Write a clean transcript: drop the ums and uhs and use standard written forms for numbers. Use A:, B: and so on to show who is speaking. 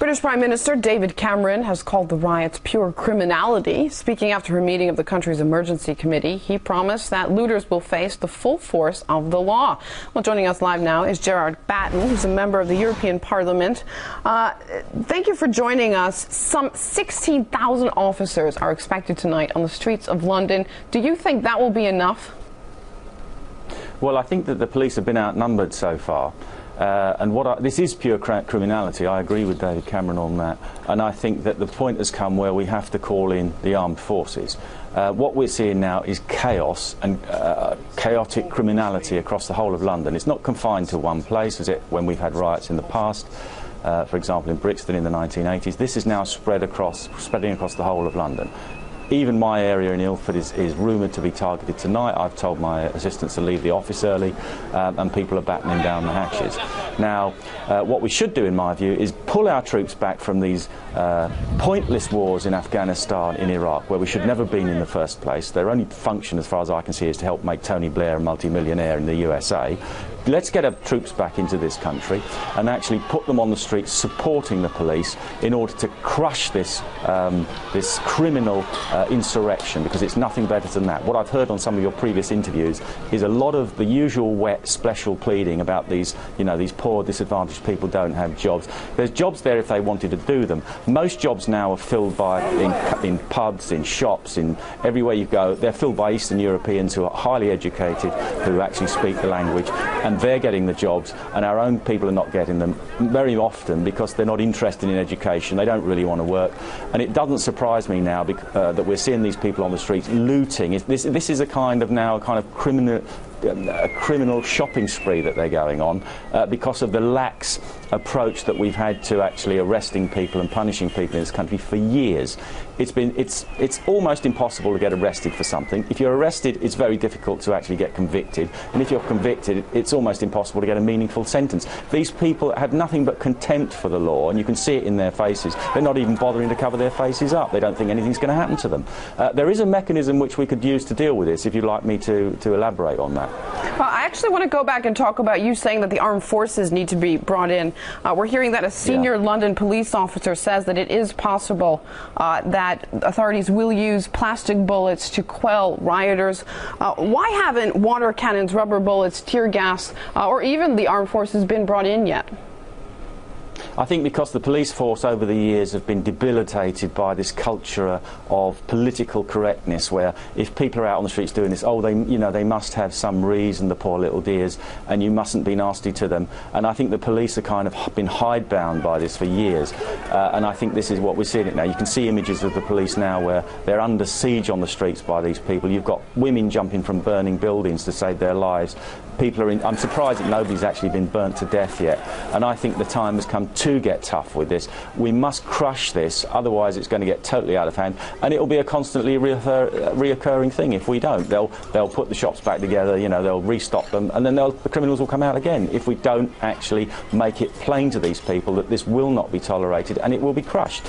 A: British Prime Minister David Cameron has called the riots pure criminality. Speaking after a meeting of the country's emergency committee, he promised that looters will face the full force of the law. Well, joining us live now is Gerard Batten, who's a member of the European Parliament. Thank you for joining us. Some 16,000 officers are expected tonight on the streets of London. Do you think that will be enough?
B: Well, I think that the police have been outnumbered so far. This is pure criminality. I agree with David Cameron on that. And I think that the point has come where we have to call in the armed forces. What we're seeing now is chaos and chaotic criminality across the whole of London. It's not confined to one place, as when we've had riots in the past. For example, in Brixton in the 1980s. This is now spreading across the whole of London. Even my area in Ilford is rumoured to be targeted tonight. I've told my assistants to leave the office early, and people are battening down the hatches. Now, what we should do, in my view, is pull our troops back from these pointless wars in Afghanistan, in Iraq, where we should never have been in the first place. Their only function, as far as I can see, is to help make Tony Blair a multi-millionaire in the USA. Let's get our troops back into this country and actually put them on the streets supporting the police in order to crush this criminal insurrection, because it's nothing better than that. What I've heard on some of your previous interviews is a lot of the usual wet special pleading about these poor disadvantaged people don't have jobs. There's jobs there if they wanted to do them. Most jobs now are filled by in pubs, in shops, in everywhere you go. They're filled by Eastern Europeans who are highly educated, who actually speak the language, and they're getting the jobs, and our own people are not getting them very often because they're not interested in education. They don't really want to work. And it doesn't surprise me now that we're seeing these people on the streets looting. This is a kind of criminal shopping spree that they're going on because of the lax approach that we've had to actually arresting people and punishing people in this country for years. It's almost impossible to get arrested for something. If you're arrested, it's very difficult to actually get convicted, and if you're convicted, it's almost impossible to get a meaningful sentence. These people have nothing but contempt for the law, and you can see it in their faces. They're not even bothering to cover their faces up. They don't think anything's going to happen to them. There is a mechanism which we could use to deal with this, if you'd like me to elaborate on that.
A: Well, I actually want to go back and talk about you saying that the armed forces need to be brought in. We're hearing that a senior London police officer says that it is possible that authorities will use plastic bullets to quell rioters. Why haven't water cannons, rubber bullets, tear gas, or even the armed forces been brought in yet?
B: I think because the police force over the years have been debilitated by this culture of political correctness, where if people are out on the streets doing this, they must have some reason, the poor little dears, and you mustn't be nasty to them. And I think the police are kind of been hidebound by this for years. And I think this is what we're seeing it now. You can see images of the police now where they're under siege on the streets by these people. You've got women jumping from burning buildings to save their lives. I'm surprised that nobody's actually been burnt to death yet. And I think the time has come to get tough with this. We must crush this, otherwise it's going to get totally out of hand, and it will be a constantly reoccurring thing if we don't. They'll put the shops back together, they'll restock them, and then the criminals will come out again if we don't actually make it plain to these people that this will not be tolerated and it will be crushed.